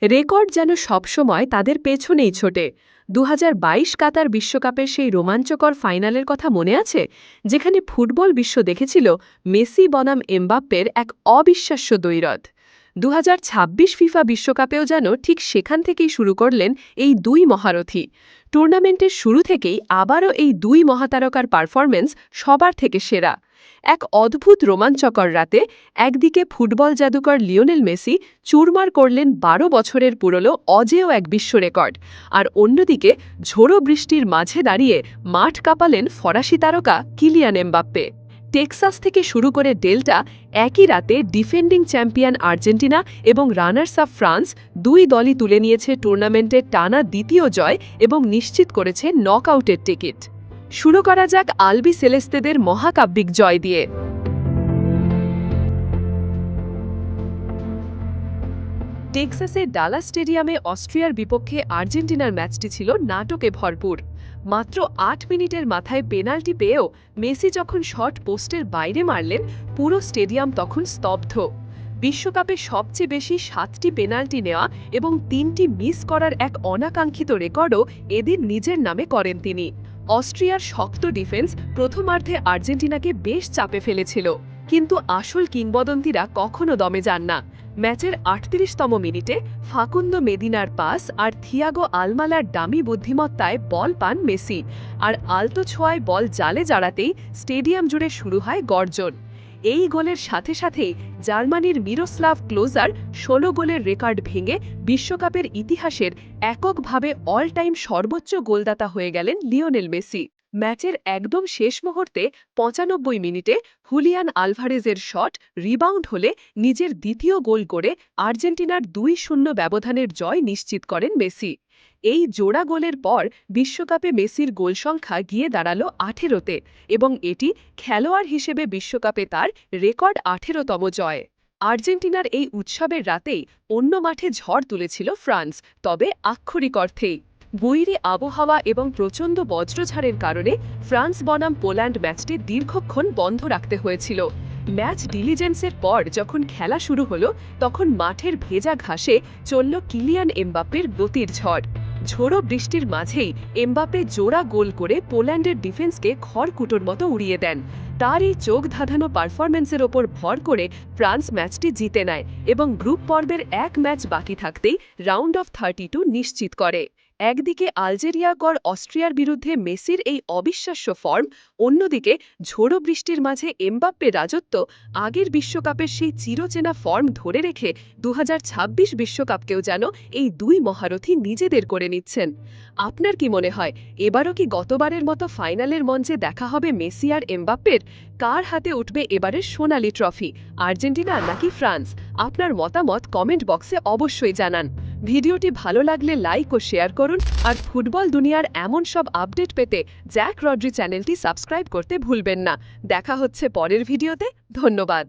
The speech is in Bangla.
রেকর্ড যেন সবসময় তাদের পেছনেই ছোটে। ২০২২ কাতার বিশ্বকাপের সেই রোমাঞ্চকর ফাইনালের কথা মনে আছে, যেখানে ফুটবল বিশ্ব দেখেছিল মেসি বনাম এমবাপ্পের এক অবিশ্বাস্য দ্বৈরথ। ২০২৬ ফিফা বিশ্বকাপেও যেন ঠিক সেখান থেকেই শুরু করলেন এই দুই মহারথী। টুর্নামেন্টের শুরু থেকেই আবারও এই দুই মহাতারকার পারফরম্যান্স সবার থেকে সেরা। এক অদ্ভুত রোমাঞ্চকর রাতে একদিকে ফুটবল জাদুকর লিওনেল মেসি চুরমার করলেন ১২ বছরের পুরনো অজেয় এক বিশ্ব রেকর্ড, আর অন্যদিকে ঝোড়ো বৃষ্টির মাঝে দাঁড়িয়ে মাঠ কাঁপালেন ফরাসি তারকা কিলিয়ান এমবাপ্পে। টেক্সাস থেকে শুরু করে ডেল্টা একই রাতে ডিফেন্ডিং চ্যাম্পিয়ন আর্জেন্টিনা এবং রানার্স আপ ফ্রান্স দুই দলই তুলে নিয়েছে টুর্নামেন্টের টানা দ্বিতীয় জয় এবং নিশ্চিত করেছে নকআউটের টিকিট। শুরু করা যাক আলবি সেলেস্তেদের মহাকাব্যিক জয় দিয়ে। টেক্সাসের ডালাস স্টেডিয়ামে অস্ট্রিয়ার বিপক্ষে আর্জেন্টিনার ম্যাচটি ছিল নাটকে ভরপুর। মাত্র ৮ মিনিটের মাথায় পেনাল্টি পেয়েও মেসি যখন শট পোস্টের বাইরে মারলেন, পুরো স্টেডিয়াম তখন স্তব্ধ। বিশ্বকাপে সবচেয়ে বেশি ৭টি পেনাল্টি নেওয়া এবং ৩টি মিস করার এক অনাকাঙ্ক্ষিত রেকর্ডও এদিন নিজের নামে করেন তিনি। অস্ট্রিয়ার শক্ত ডিফেন্স প্রথমার্ধে আর্জেন্টিনাকে বেশ চাপে ফেলেছিল, কিন্তু আসল কিংবদন্তিরা কখনো দমে যান না। ম্যাচের ৩৮তম মিনিটে ফাকুন্দো মেদিনার পাস আর থিয়াগো আলমালার ডামি বুদ্ধিমত্তায় বল পান মেসি, আর আলতো ছোঁয়ায় বল জালে জড়াতেই স্টেডিয়াম জুড়ে শুরু হয় গর্জন। এই গোলের সাথে সাথেই জার্মানির মিরোস্লাভ ক্লোজার ১৬ গোলের রেকর্ড ভেঙে বিশ্বকাপের ইতিহাসের এককভাবে অল টাইম সর্বোচ্চ গোলদাতা হয়ে গেলেন লিওনেল মেসি। ম্যাচের একদম শেষ মুহূর্তে ৯৫ মিনিটে হুলিয়ান আলভারেজের শট রিবাউন্ড হলে নিজের দ্বিতীয় গোল করে আর্জেন্টিনার ২-০ ব্যবধানের জয় নিশ্চিত করেন মেসি। এই জোড়া গোলের পর বিশ্বকাপে মেসির গোল সংখ্যা গিয়ে দাঁড়ালো ১৮তে, এবং এটি খেলোয়াড় হিসেবে বিশ্বকাপে তার রেকর্ড ১৮তম জয়। আর্জেন্টিনার এই উৎসবের রাতেই অন্য মাঠে ঝড় তুলেছিল ফ্রান্স, তবে আক্ষরিক অর্থেই। বৈরী আবহাওয়া এবং প্রচণ্ড বজ্রঝড়ের কারণে ফ্রান্স বনাম পোল্যান্ড ম্যাচটি দীর্ঘক্ষণ বন্ধ রাখতে হয়েছিল। ম্যাচ ডিলিজেন্সের পর যখন খেলা শুরু হলো, তখন মাঠের ভেজা ঘাসে চলল কিলিয়ান এমবাপ্পের গতির ঝড়। ঝোড়ো বৃষ্টির মাঝেই এমবাপ্পে জোড়া গোল করে পোল্যান্ডের ডিফেন্সকে খড়কুটোর মতো উড়িয়ে দেন। তার এই চোখ ধাঁধানো পারফরম্যান্সের ওপর ভর করে ফ্রান্স ম্যাচটি জিতে নেয় এবং গ্রুপ পর্বের এক ম্যাচ বাকি থাকতেই রাউন্ড অফ 32 নিশ্চিত করে। একদিকে আলজেরিয়া গড় অস্ট্রিয়ার বিরুদ্ধে মেসির এই অবিশ্বাস্য ফর্ম, অন্যদিকে ঝোড়ো বৃষ্টির মাঝে এমবাপ্পের রাজত্ব আগের বিশ্বকাপের সেই চিরচেনা ফর্ম ধরে রেখে ২০২৬ বিশ্বকাপকেও যেন এই দুই মহারথী নিজেদের করে নিচ্ছেন। আপনার কি মনে হয়, এবারও কি গতবারের মতো ফাইনালের মঞ্চে দেখা হবে মেসি আর এমবাপ্পের? কার হাতে উঠবে এবারের সোনালি ট্রফি, আর্জেন্টিনা নাকি ফ্রান্স? আপনার মতামত কমেন্ট বক্সে অবশ্যই জানান। ভিডিওটি ভালো লাগলে লাইক ও শেয়ার করুন, আর ফুটবল দুনিয়ার এমন সব আপডেট পেতে জ্যাক রড্রি চ্যানেলটি সাবস্ক্রাইব করতে ভুলবেন না। দেখা হচ্ছে পরের ভিডিওতে। ধন্যবাদ।